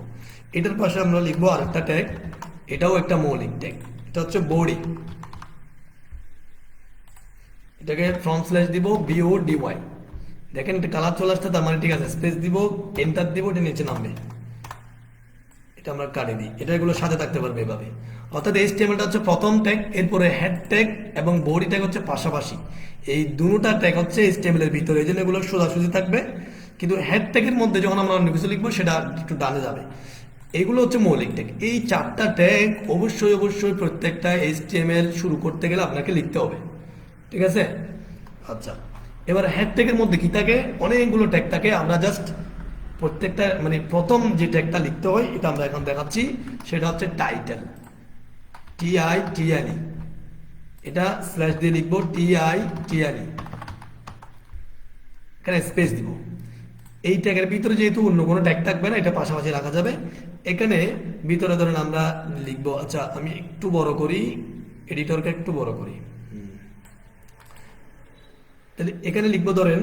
A: এটার পাশে আমরা লিখবো আরেকটা ট্যাগ, এটাও একটা মৌলিক ট্যাগ, এটা হচ্ছে বডি। এটাকে ফ্রন্ট স্ল্যাশ দিব BODY, দেখেন এটা কালার চলে আসছে, তার মানে ঠিক আছে। স্পেস দিব, এন্টার দিব, এটা নিচে নামবে, এটা আমরা কাটি দিই। এটা এগুলো সাথে থাকতে পারবে এভাবে। অর্থাৎ HTML-টা হচ্ছে প্রথম ট্যাগ, এরপরে হেড ট্যাগ এবং বডি ট্যাগ হচ্ছে পাশাপাশি। এই দুটোটা ট্যাগ হচ্ছে HTML এর ভিতরে, এই জন্য এগুলো সোজাসুজি থাকবে। কিন্তু হেড ট্যাগের মধ্যে যখন আমরা অন্য কিছু লিখবো সেটা একটু ডানে যাবে। এগুলো হচ্ছে মৌলিক ট্যাগ। এই চারটা ট্যাগ অবশ্যই অবশ্যই প্রত্যেকটা HTML শুরু করতে গেলে আপনাকে লিখতে হবে, ঠিক আছে? আচ্ছা, এবার হেড ট্যাগের মধ্যে কি থাকে, অনেকগুলো ট্যাগ থাকে। আমরা জাস্ট প্রত্যেকটা মানে প্রথম যে ট্যাগটা লিখতে হয় এটা আমরা এখন দেখাচ্ছি, সেটা হচ্ছে টাইটেল, TITLE। এটা স্ল্যাশ দিয়ে লিখবো TITLE, এখানে স্পেস দিব। এই ট্যাগের ভিতরে যেহেতু অন্য কোনো ট্যাগ থাকবে না, এটা পাশাপাশি রাখা যাবে। এখানে ভিতরে ধরেন আমরা লিখবো, আচ্ছা আমি একটু বড় করি, এডিটরকে একটু বড় করি, তাহলে এখানে লিখবো ধরেন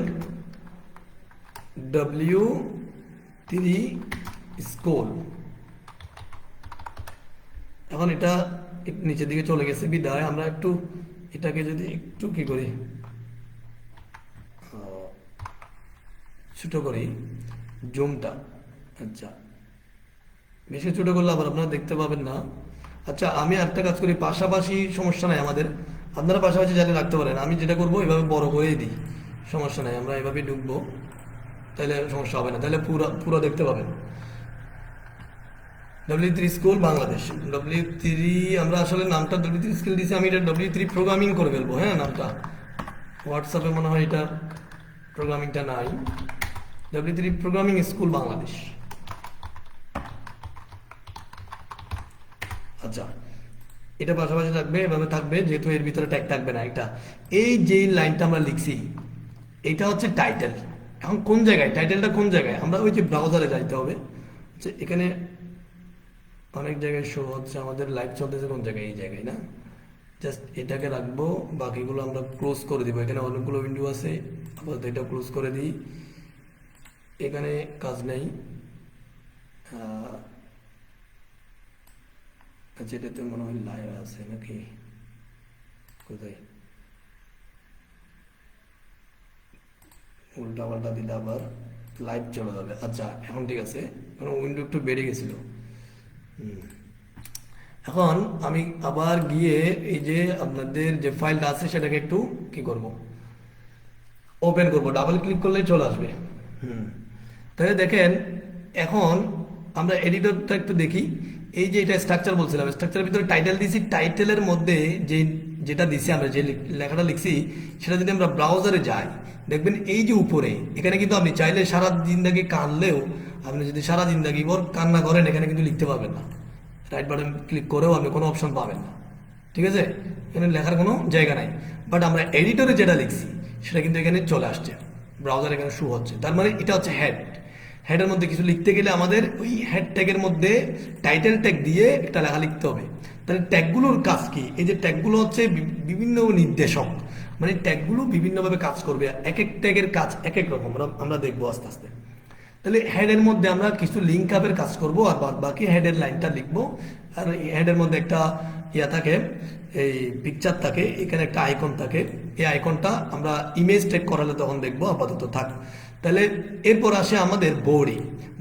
A: W3 স্কুল। এখন এটা একটু নিচের দিকে চলে গেছে বিদায় আমরা একটু এটাকে যদি একটু কি করি, ছোট করি জুমটা। আচ্ছা, বেশি ছোট করলে আবার আপনারা দেখতে পাবেন না। আচ্ছা, আমি একটা কাজ করি, পাশাপাশি সমস্যা নাই আমাদের, আপনারা পাশাপাশি চালিয়ে রাখতে পারেন। আমি যেটা করবো এভাবে বড় করে দিই, সমস্যা নাই, আমরা এভাবে ঢুকবো, তাহলে সমস্যা হবে না, তাহলে পুরো পুরো দেখতে পাবেন। W3 স্কুল বাংলাদেশ, W3 আমরা আসলে নামটা W3 স্কুল দিয়েছি, আমি এটা W3 প্রোগ্রামিং করে ফেলবো। হ্যাঁ, নামটা হোয়াটসঅ্যাপে মনে হয় এটা প্রোগ্রামিংটা নাই, W3 প্রোগ্রামিং স্কুল বাংলাদেশ। আচ্ছা, এটা পাশাপাশি থাকবে, এভাবে থাকবে, যেহেতু এর ভিতরে ট্যাগ থাকবে না। এটা এই যে লাইনটা আমরা লিখছি এটা হচ্ছে টাইটেল। এখন কোন জায়গায় টাইটেলটা, কোন জায়গায়, আমরা ওই যে ব্রাউজারে যাইতে হবে। আচ্ছা, এখানে অনেক জায়গায় শো হচ্ছে, আমাদের লাইভ চলতেছে কোন জায়গায়, এই জায়গায় না, জাস্ট এটাকে রাখবো, বাকিগুলো আমরা ক্লোজ করে দিব। এখানে অনেকগুলো উইন্ডো আছে, আপাতত এটা ক্লোজ করে দিই, এখানে কাজ নেই। আচ্ছা, এটাতে মনে হয় লাইভ আছে নাকি, কোথায়, উল্টা পাল্টা দিলে আবার লাইভ চলে যাবে। আচ্ছা, এখন ঠিক আছে, কারণ উইন্ডো একটু বেড়ে গেছিল। এখন আমি আবার গিয়ে এই যে আপনাদের যে ফাইলটা আছে সেটাকে একটু কি করব, ওপেন করব, ডাবল ক্লিক করলে চলে আসবে। তাহলে দেখেন, এখন আমরা এডিটরটা একটু দেখি। এই যে এটা স্ট্রাকচার বলছিলাম, স্ট্রাকচারের ভিতরে টাইটেল দিছি, টাইটেলের মধ্যে যেটা দিছি আমরা, যে লেখাটা লিখছি, সেটা যদি আমরা ব্রাউজারে যাই, দেখবেন এই যে উপরে, এখানে কিন্তু আপনি চাইলে সারা জিন্দাগি কানলেও, আপনি যদি সারা জিন্দাগি ভর কান্না করেন, এখানে কিন্তু লিখতে পারবেন না। রাইট বাটন ক্লিক করেও আপনি কোনো অপশন পাবেন না, ঠিক আছে? এখানে লেখার কোনো জায়গা নাই। বাট আমরা এডিটরে যেটা লিখছি সেটা কিন্তু এখানে চলে আসছে, ব্রাউজার এখানে শো হচ্ছে, তার মানে এটা হচ্ছে হেড। হেডের মধ্যে কিছু লিখতে গেলে আমাদের ওই হেড ট্যাগের মধ্যে টাইটেল ট্যাগ দিয়ে একটা লেখা লিখতে হবে। তাহলে ট্যাগগুলোর কাজ কি? এই যে ট্যাগগুলো হচ্ছে বিভিন্ন নির্দেশক, মানে ট্যাগগুলো বিভিন্নভাবে কাজ করবে, এক এক ট্যাগের কাজ এক এক রকম, আমরা দেখবো আস্তে আস্তে। তাহলে হেডের মধ্যে আমরা কিছু লিঙ্ক আপের কাজ করব, আর বাদ বাকি হেডের লাইনটা লিখবো। আর হেডের মধ্যে একটা ইয়া থাকে, এই পিকচার থাকে, এখানে একটা আইকন থাকে, এই আইকনটা আমরা ইমেজ ট্যাগ করালে তখন দেখবো, আপাতত থাক। তাহলে এরপর আসে আমাদের বডি।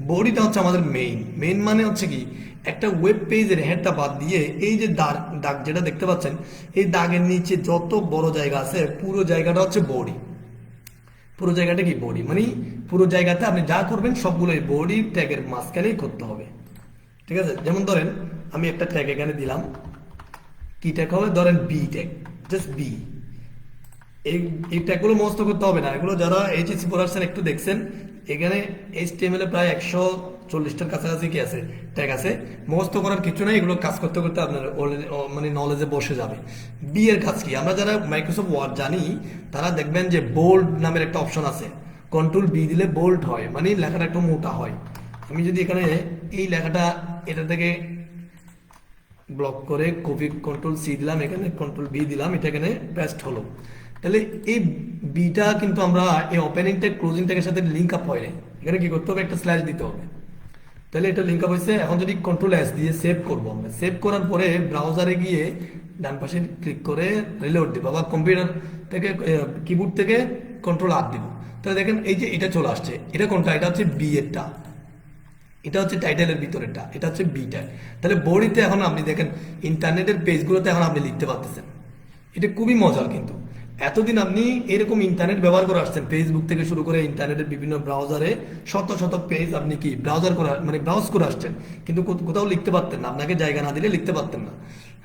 A: বডিটা হচ্ছে আমাদের মেইন মানে হচ্ছে কি, একটা ওয়েব পেজের হেডটা বাদ দিয়ে এই যে দাগ যেটা দেখতে পাচ্ছেন, এই দাগের নিচে যত বড় জায়গা আছে পুরো জায়গাটা হচ্ছে বডি। পুরো জায়গাটা কি বডি, মানে পুরো জায়গাতে আপনি যা করবেন সবগুলো এই বডি ট্যাগের মাঝখানেই করতে হবে। ঠিক আছে, যেমন ধরেন আমি একটা ট্যাগ এখানে দিলাম, কি ট্যাগ হবে, ধরেন বি ট্যাগ, জাস্ট বি। এই ট্যাগগুলো মুখস্থ করতে হবে না, এগুলো যারা এইচএসসি পড়াচ্ছেন একটু দেখছেন, এখানে এইচটিএমএল এ প্রায় 140টার কাছাকাছি কি আছে, ট্যাগ আছে। মুখস্থ করার কিছু নাই, এগুলো কাজ করতে করতে আপনার মানে নলেজে বসে যাবে। বি এর কাজ কি, আমরা যারা মাইক্রোসফট ওয়ার্ড জানি তারা দেখবেন যে বোল্ড নামের একটা অপশন আছে, কন্ট্রোল বি দিলে বোল্ড হয়, মানে লেখাটা একটু মোটা হয়। আমি যদি এখানে এই লেখাটা এটা থেকে ব্লক করে কপি কন্ট্রোল সি দিলাম, এখানে কন্ট্রোল বি দিলাম, এটা এখানে পেস্ট হলো। তাহলে এই বিটা কিন্তু আমরা এই ওপেনিং ট্যাগ ক্লোজিং ট্যাগের সাথে লিঙ্ক আপ হয় না, এখানে কি করতে হবে, একটা স্ল্যাশ দিতে হবে। তাহলে এটা লিঙ্ক আপ হয়েছে। এখন যদি কন্ট্রোল এস দিয়ে সেভ করবো, আমরা সেভ করার পরে ব্রাউজারে গিয়ে ডান পাশে ক্লিক করে রিলোড দিব, আবার কম্পিউটার থেকে কিবোর্ড থেকে কন্ট্রোল আর দিব। তাহলে দেখেন এই যে এটা চলে আসছে, এটা কোনটা, এটা হচ্ছে বি এরটা, এটা হচ্ছে টাইটেলের ভিতরেরটা, এটা হচ্ছে বি ট্যাগ। তাহলে বডিতে এখন আপনি দেখেন ইন্টারনেটের পেজগুলোতে এখন আপনি লিখতে পারতেছেন, এটা খুবই মজার। কিন্তু এতদিন আপনি এরকম ইন্টারনেট ব্যবহার করে আসছেন, ফেসবুক থেকে শুরু করে ইন্টারনেটের বিভিন্ন ব্রাউজারে শত শত পেজ আপনি কি ব্রাউজার করে মানে ব্রাউজ করে আসছেন, কিন্তু কোথাও লিখতে পারতেন না, আপনাকে জায়গা না দিলে লিখতে পারতেন না।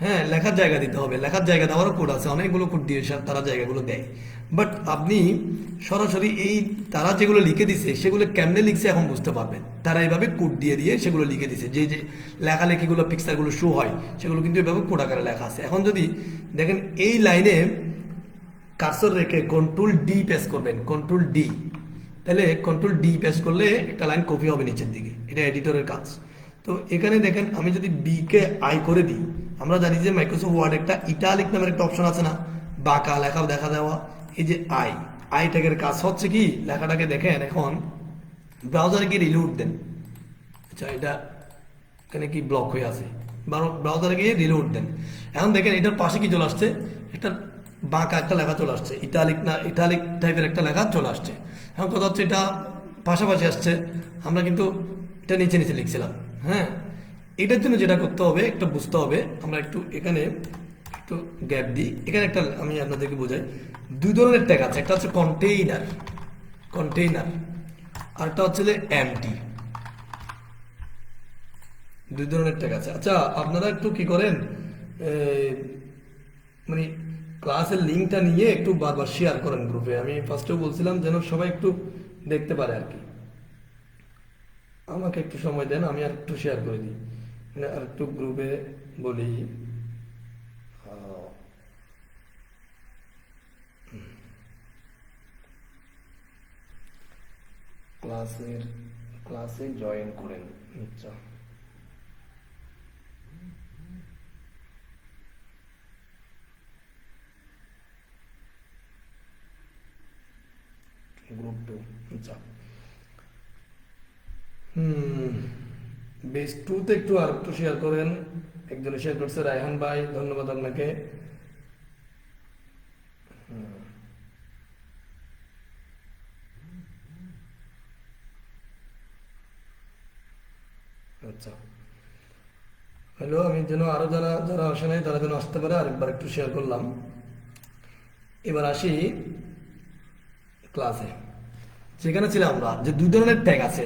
A: হ্যাঁ, লেখার জায়গা দিতে হবে, লেখার জায়গা দেওয়ারও কোড আছে, অনেকগুলো কোড দিয়ে তারা জায়গাগুলো দেয়। বাট আপনি সরাসরি এই তারা যেগুলো লিখে দিছে সেগুলো কেমনে লিখছে এখন বুঝতে পারবেন। তারা এইভাবে কোড দিয়ে দিয়ে সেগুলো লিখে দিছে, যে যে লেখালেখিগুলো পিকচারগুলো শো হয় সেগুলো কিন্তু এভাবে কোড আকারে লেখা আছে। এখন যদি দেখেন এই লাইনে কার্সর রেখে কন্ট্রোল ডি প্রেস করবেন, কন্ট্রোল ডি, তাহলে কন্ট্রোল ডি প্রেস করলে একটা লাইন কপি হবে নিচের দিকে, এটা এডিটরের কাজ। তো এখানে দেখেন আমি যদি বি কে আই করে দিই, আমরা জানি যে মাইক্রোসফট ওয়ার্ড একটা ইটালিক নামের একটা অপশন আছে না, বাঁকা লেখা দেখা দেওয়া, এই যে আই ট্যাগের কাজ হচ্ছে কি, লেখাটাকে দেখেন এখন ব্রাউজারে গিয়ে রিলোড দেন। আচ্ছা, এটা এখানে কি ব্লক হয়ে আছে, ব্রাউজারে গিয়ে রিলোড দেন। এখন দেখেন এটার পাশে কি চলে আসছে, একটা বাঁকা একটা লেখা চলে আসছে, ইটালিক টাইপের একটা লেখা চলে আসছে। এখন কথা হচ্ছে এটা পাশাপাশি আসছে, আমরা কিন্তু এটা নিচে নিচে লিখছিলাম। হ্যাঁ, এটার জন্য যেটা করতে হবে একটা বুঝতে হবে, আমরা একটু এখানে একটু গ্যাপ দিই। এখানে একটা আমি আপনাদেরকে বোঝাই, দুই ধরনের ট্যাগ আছে, একটা হচ্ছে কন্টেইনার আর একটা হচ্ছে যে এমটি, দুই ধরনের ট্যাগ আছে। আচ্ছা, আপনারা একটু কি করেন, মানে ক্লাসের লিঙ্কটা নিয়ে একটু বারবার শেয়ার করেন গ্রুপে। আমি ফার্স্টেও বলছিলাম যেন সবাই একটু দেখতে পারে আর কি। আমাকে একটু সময় দেন, আমি আর একটু শেয়ার করে দিই, মানে আর একটু গ্রুপে বলি। ক্লাসে জয়েন করেন। আচ্ছা, গ্রুপ 2, আচ্ছা বেস 2-তে একটু আর একটু শেয়ার করেন। একজনে শেয়ার করছে, রায়হান ভাই, ধন্যবাদ আপনাকে। আচ্ছা, হ্যালো, আমি যেন আরো যারা যারা আসে নাই তারা যেন আসতে পারে, আরেকবার একটু শেয়ার করলাম। এবার আসি ক্লাসে, যেখানে ছিলাম আমরা, যে দুই ধরনের ট্যাগ আছে,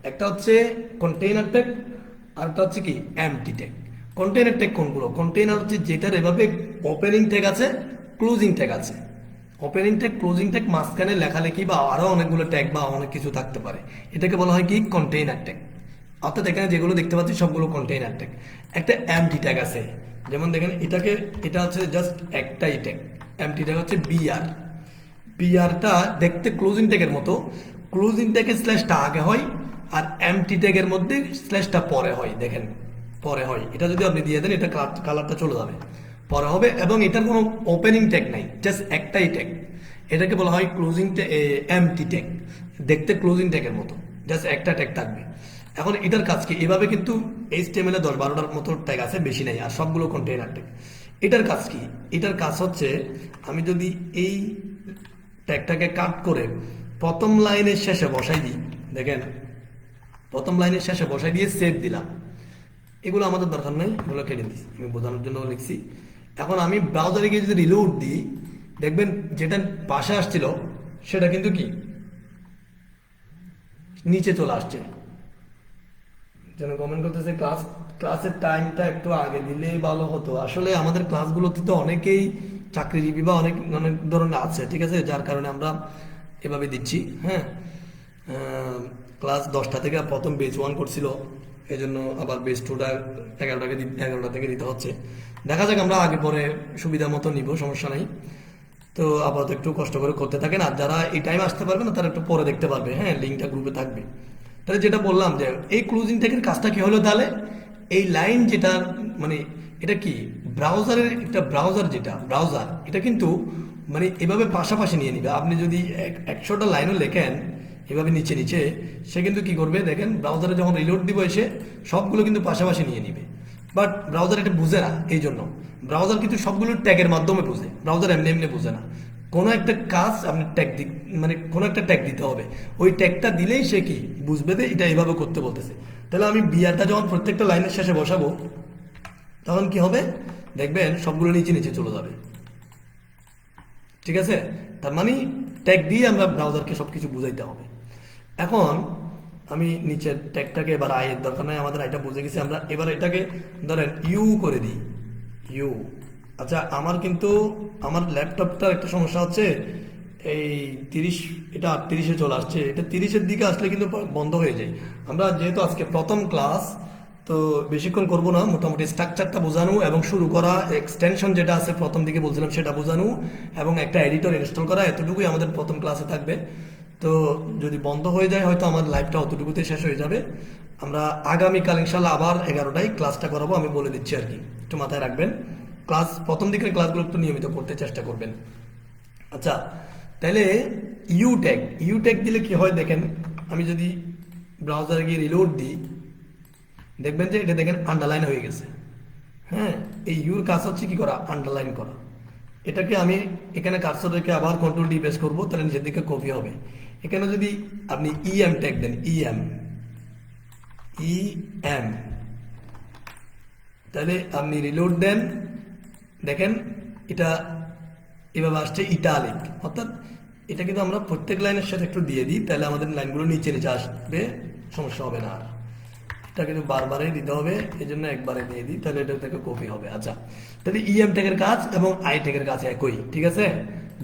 A: একটা হচ্ছে কন্টেইনার ট্যাগ আর একটা হচ্ছে কি এমটি ট্যাগ। কন্টেইনার ট্যাগ কোনগুলো, কন্টেইনার হচ্ছে যেটার এভাবে ওপেনিং ট্যাগ আছে, ক্লোজিং ট্যাগ আছে। ওপেনিং ট্যাগ, ক্লোজিং ট্যাগ, মাঝখানে লেখালেখি বা আরো অনেকগুলো ট্যাগ বা অনেক কিছু থাকতে পারে, এটাকে বলা হয় কি কন্টেইনার ট্যাগ। অর্থাৎ এখানে যেগুলো দেখতে পাচ্ছি সবগুলো কন্টেইনার ট্যাগ। একটা এমটি ট্যাগ আছে, যেমন দেখেন এটা হচ্ছে জাস্ট একটাই ট্যাগ, এমটি ট্যাগ হচ্ছে বিআরটা দেখতে ক্লোজিং ট্যাগের মতো, ক্লোজিং ট্যাগের স্ল্যাশটা আগে হয় আর এমটি ট্যাগের মধ্যে স্ল্যাশটা পরে হয়, দেখেন পরে হয়। এটা যদি আপনি দিয়ে দেন এটা কালারটা চলে যাবে, পরে হবে। এবং এটার কোনো ওপেনিং ট্যাগ নাই, জাস্ট একটাই ট্যাগ। এটাকে বলা হয় ক্লোজিং এমটি ট্যাগ, দেখতে ক্লোজিং ট্যাগের মতো, জাস্ট একটা ট্যাগ থাকবে। এখন এটার কাজ কি? এভাবে কিন্তু HTML এ 10-12টার মতো ট্যাগ আছে, বেশি নাই, আর সবগুলো কন্টেইনার ট্যাগ। এটার কাজ কি? এটার কাজ হচ্ছে আমি যদি এই ট্যাগটাকে কাট করে প্রথম লাইনের শেষে বসাই দিই, দেখেন প্রথম লাইনের শেষে বসাই দিয়ে সেভ দিলাম, এগুলো আমাদের দরকার নেই, এগুলো কেটে দিই, আমি বোঝানোর জন্য লিখছি। এখন আমি ব্রাউজারে গিয়ে যদি রিলোড দিই, দেখবেন যেটা পাশে আসছিল সেটা কিন্তু কি নিচে চলে আসছে। যেন কমেন্ট করতেছে ক্লাসের টাইমটা একটু আগে দিলেই ভালো হতো। আসলে আমাদের ক্লাসগুলোতে তো অনেকেই চাকরিজীবী বা অনেক অনেক ধরনের আছে, ঠিক আছে, যার কারণে আমরা এভাবে দিচ্ছি। হ্যাঁ, ক্লাস 10টা থেকে প্রথম বেচ 1 করছিল, এই জন্য আবার বেচ 2টা 11টা থেকে দিতে হচ্ছে। দেখা যাক, আমরা আগে পরে সুবিধা মতো নিব, সমস্যা নাই। তো আপাতত একটু কষ্ট করে করতে থাকেন, আর যারা এই টাইম আসতে পারবে না তারা একটু পরে দেখতে পারবে। হ্যাঁ, লিঙ্কটা গ্রুপে থাকবে। তাহলে যেটা বললাম যে এই ক্লোজিং ট্যাগের কাজটা কি হলো, তাহলে এই লাইন যেটা মানে এটা কি ব্রাউজারের একটা ব্রাউজার এটা কিন্তু মানে এভাবে পাশাপাশি নিয়ে নিবে। আপনি যদি 100টা লাইনও লেখেন এভাবে নিচে নিচে, সে কিন্তু কি করবে দেখেন, ব্রাউজারে যখন রিলোড দিব এসে সবগুলো কিন্তু পাশাপাশি নিয়ে নিবে। বাট ব্রাউজার এটা বুঝে না, এই জন্য ব্রাউজার কিন্তু সবগুলো ট্যাগের মাধ্যমে বুঝে, ব্রাউজার এমনি এমনি বুঝে না। কোনো একটা কাজ আপনি মানে কোনো একটা ট্যাগ দিতে হবে, ওই ট্যাগটা দিলেই সে কি বুঝবে যে এটা এইভাবে করতে বলতেছে। তাহলে আমি বিয়ারটা যখন প্রত্যেকটা লাইনের শেষে বসাবো তখন কি হবে দেখবেন সবগুলো নিচে নিচে চলে যাবে, ঠিক আছে। তার মানে ট্যাগ দিয়ে আমরা ব্রাউজারকে সবকিছু বুঝাইতে হবে। এখন আমি নিচের ট্যাগটাকে এবার আয়ের দরকার নাই, আমাদের আইটা বুঝে গেছি আমরা। এবার এটাকে ধরেন ইউ করে দিই, ইউ। আচ্ছা, আমার কিন্তু আমার ল্যাপটপটার একটা সমস্যা হচ্ছে, এই 30 এটা 38-এ চলে আসছে, এটা 30-এর দিকে আসলে কিন্তু বন্ধ হয়ে যায়। আমরা যেহেতু আজকে প্রথম ক্লাস, তো বেশিক্ষণ করব না, মোটামুটি স্ট্রাকচারটা বোঝানো এবং শুরু করা, এক্সটেনশন যেটা আছে প্রথম দিকে বলছিলাম সেটা বোঝানো, এবং একটা এডিটর ইনস্টল করা, এতটুকুই আমাদের প্রথম ক্লাসে থাকবে। তো যদি বন্ধ হয়ে যায় হয়তো আমার লাইভটা অতটুকুতে শেষ হয়ে যাবে। আমরা আগামীকাল ইনশাল্লাহ আবার 11টায় ক্লাসটা করাবো, আমি বলে দিচ্ছি আর কি, একটু মাথায় রাখবেন। ক্লাস প্রথম দিকের ক্লাসগুলো একটু নিয়মিত করতে চেষ্টা করবেন। আচ্ছা, তাহলে ইউ ট্যাগ দিলে কি হয় দেখেন, আমি যদি ব্রাউজারে গিয়ে রিলোড দিই দেখবেন যে এটা দেখেন আন্ডারলাইন হয়ে গেছে। হ্যাঁ, এই ইউর কাজ হচ্ছে কি করা, আন্ডারলাইন করা। এটাকে আমি এখানে কার্সর রেখে আবার কন্ট্রোল ডি প্রেস করবো, তাহলে নিচের দিকে কপি হবে। এখানে যদি আপনি ইএম ট্যাগ দেন, ইএম, তাহলে আপনি রিলোড দেন, দেখেন এটা এভাবে আসছে ইটালিক, অর্থাৎ এটা কিন্তু আমরা প্রত্যেক লাইনের সাথে একটু দিয়ে দিই, তাহলে আমাদের লাইনগুলো নিচে নিচে আসবে, সমস্যা হবে না। আর এটা কিন্তু বারবারই দিতে হবে, এই জন্য একবারে দিয়ে দিই, তাহলে এটা থেকে কপি হবে। আচ্ছা, তাহলে ইএম ট্যাগের কাজ এবং আই ট্যাগের কাজ একই, ঠিক আছে।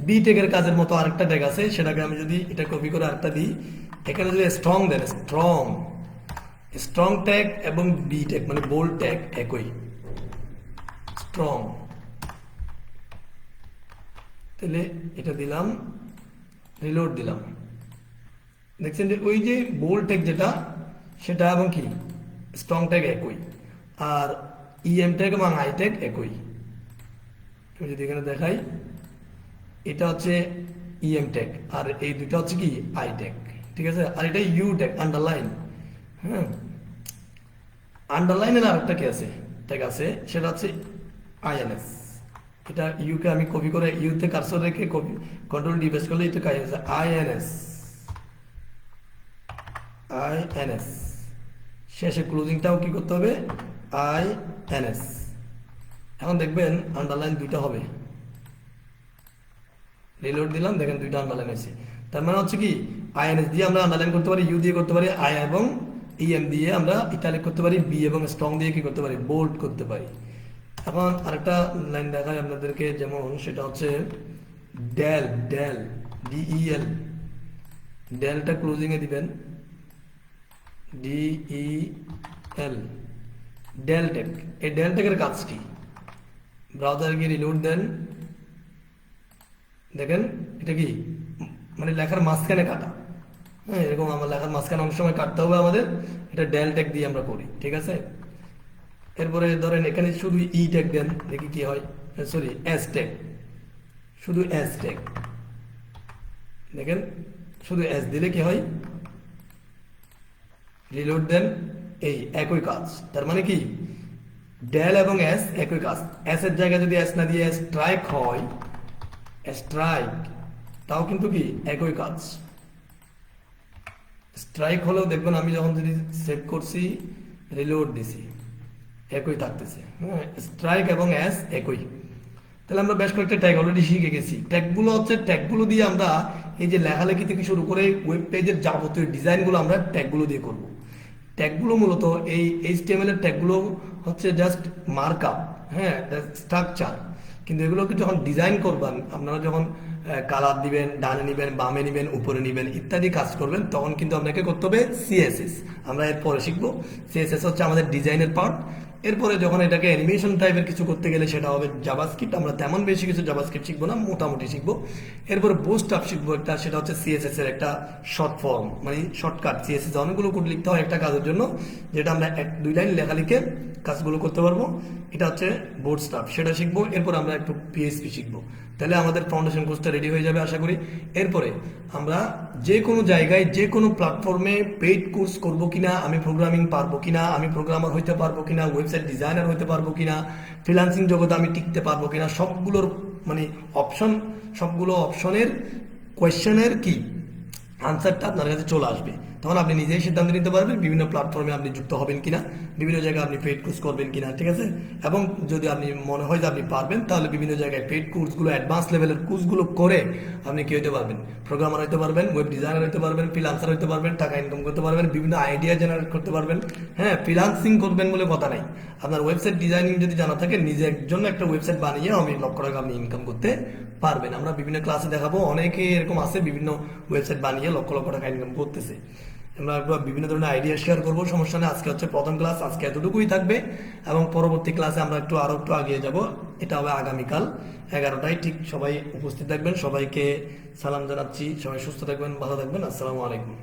A: বি ট্যাগের কাজের মতো আরেকটা ট্যাগ আছে, সেটাকে আমি যদি এটা কপি করে আরেকটা দিই, এখানে যদি স্ট্রং দেন, স্ট্রং ট্যাগ এবং বি ট্যাগ মানে বোল্ড ট্যাগ একই, স্ট্রং। তাহলে এটা দিলাম, রিলোড দিলাম, দেখছেন যে ওই যে বোল্ড ট্যাগ যেটা সেটা এবং কি স্ট্রং ট্যাগ একই, আর ইএম ট্যাগ এবং আই ট্যাগ একই। আমি যদি এখানে দেখাই, এটা হচ্ছে ইএম ট্যাগ আর এই দুটো হচ্ছে কি আই ট্যাগ, ঠিক আছে। আর এটা ইউ ট্যাগ আন্ডারলাইন। হ্যাঁ, আন্ডারলাইনের আরেকটা কি আছে ট্যাগ আছে, সেটা হচ্ছে আইএনএস। এটা ইউকে আমি কপি করে ইউতে কার্সর রেখে কপি কন্ট্রোল ডি প্রেস করলে এটা কাজ আছে, আইএনএস। শেষে ক্লোজিংটাও কি করতে হবে, আইএনএস। এখন দেখবেন আন্ডারলাইন দুইটা হবে, রিলোড দিলাম, দেখেন দুইটা আন্ডারলাইন আছে। তার মানে হচ্ছে কি আইএনএস দিয়ে আমরা আন্ডারলাইন করতে পারি, ইউ দিয়ে করতে পারি, আই এবং ইএম দিয়ে আমরা ইটালিক করতে পারি, বি এবং স্ট্রং দিয়ে কি করতে পারি, বোল্ড করতে পারি। এখন আরেকটা লাইন দেখাই আপনাদেরকে, যেমন সেটা হচ্ছে ডেল, ডিইএল, ডেলটা ক্লোজিং এ দিবেন, ডিইএল, ডেল ট্যাগ। এই ডেল ট্যাগের কাজ কি, ব্রাউজারে গিয়ে রিলোড দেন, দেখেন এটা কি মানে লেখার মাঝখানে কাটা, হ্যাঁ, এরকম আমার লেখার মাঝখানে অনেক সময় কাটতে হবে আমাদের, এটা ডেল ট্যাগ দিয়ে আমরা করি, ঠিক আছে। এরপরে ধরেন এখানে শুধু ই ট্যাগ দেন, দেখি কি হয়, সরি এস ট্যাগ, শুধু এস ট্যাগ দেখেন, শুধু এস দিলে কি হয়, রিলোড দেন, এই একই কাজ। তার মানে কি ডেল এবং এস একই কাজ। এস এর জায়গায় যদি এস না দিয়ে স্ট্রাইক হয়, স্ট্রাইক, তাও কিন্তু কি একই কাজ। স্ট্রাইক হলেও দেখবেন আমি যখন যদি সেভ করছি, রিলোড দিছি, একই থাকতেছে। হ্যাঁ, স্ট্রাইক এবং এস একই। তাহলে আমরা বেশ কয়েকটা ট্যাগ অলরেডি শিখে গেছি। ট্যাগগুলো হচ্ছে, ট্যাগগুলো দিয়ে আমরা এই যে লেখালেখি থেকে শুরু করে ওয়েব পেজের যাবতীয় ডিজাইনগুলো আমরা ট্যাগগুলো দিয়ে করব। ট্যাগগুলো মূলত এই এইচটিএমএল এর ট্যাগগুলো হচ্ছে জাস্ট মার্কআপ, হ্যাঁ, স্ট্রাকচার। কিন্তু এগুলোকে যখন ডিজাইন করবেন, আপনারা যখন কালার দিবেন, ডানে নিবেন, বামে নিবেন, উপরে নিবেন, ইত্যাদি কাজ করবেন, তখন কিন্তু আপনাকে করতে হবে সিএসএস। আমরা এরপরে শিখবো। সিএসএস হচ্ছে আমাদের ডিজাইনের পার্ট। এরপরে যখন এটাকে অ্যানিমেশন টাইপের কিছু করতে গেলে সেটা হবে জাভাস্ক্রিপ্ট। আমরা তেমন বেশি কিছু জাভাস্ক্রিপ্ট শিখবো না, মোটামুটি শিখবো। এরপরে বুস্ট আপ শিখবো একটা, সেটা হচ্ছে সিএসএস এর একটা শর্ট ফর্ম, মানে শর্টকাট। সিএসএস অনেকগুলো কোড লিখতে হয় একটা কাজের জন্য, যেটা আমরা এক দুই লাইন লেখা লিখে কাজগুলো করতে পারবো। এটা হচ্ছে বোর্ড স্টাফ, সেটা শিখবো। এরপর আমরা একটু পিএইচপি শিখবো। তাহলে আমাদের ফাউন্ডেশন কোর্সটা রেডি হয়ে যাবে আশা করি। এরপরে আমরা যে কোনো জায়গায়, যে কোনো প্ল্যাটফর্মে পেইড কোর্স করব কিনা, আমি প্রোগ্রামিং পারবো কিনা, আমি প্রোগ্রামার হইতে পারবো কিনা, ওয়েবসাইট ডিজাইনার হইতে পারবো কিনা, ফ্রিল্যান্সিং জগতে আমি টিকতে পারবো কিনা, সবগুলোর মানে অপশন, সবগুলো অপশনের কোয়েশ্চেনের কি আনসারটা আপনার কাছে চলে আসবে। তখন আপনি নিজেই সিদ্ধান্ত নিতে পারবেন বিভিন্ন প্ল্যাটফর্মে আপনি যুক্ত হবেন কিনা, বিভিন্ন জায়গায় আপনি পেইড কোর্স করবেন কিনা, ঠিক আছে। এবং যদি আপনি মনে হয় যে আপনি পারবেন, তাহলে বিভিন্ন জায়গায় পেইড কোর্সগুলো, অ্যাডভান্স লেভেলের কোর্সগুলো করে আপনি কি হতে পারবেন, প্রোগ্রামার হতে পারবেন, ওয়েব ডিজাইনার হতে পারবেন, ফ্রিল্যান্সার হতে পারবেন, টাকা ইনকাম করতে পারবেন, বিভিন্ন আইডিয়া জেনারেট করতে পারবেন। হ্যাঁ, ফ্রিল্যান্সিং করবেন বলে কথা নাই, আপনার ওয়েবসাইট ডিজাইনিং যদি জানা থাকে, নিজের জন্য একটা ওয়েবসাইট বানিয়ে আমি লক্ষ টাকা আপনি ইনকাম করতে পারবেন। আমরা বিভিন্ন ক্লাসে দেখাবো, অনেকে এরকম আছে বিভিন্ন ওয়েবসাইট বানিয়ে লক্ষ লক্ষ টাকা ইনকাম করতেছে। আমরা বিভিন্ন ধরনের আইডিয়া শেয়ার করবো, সমস্যা নেই। আজকে হচ্ছে প্রথম ক্লাস, আজকে এতটুকুই থাকবে, এবং পরবর্তী ক্লাসে আমরা আরো একটু আগিয়ে যাব। এটা হবে আগামীকাল 11টায় ঠিক। সবাই উপস্থিত থাকবেন, সবাইকে সালাম জানাচ্ছি। সবাই সুস্থ থাকবেন, ভালো থাকবেন। আসসালামু আলাইকুম।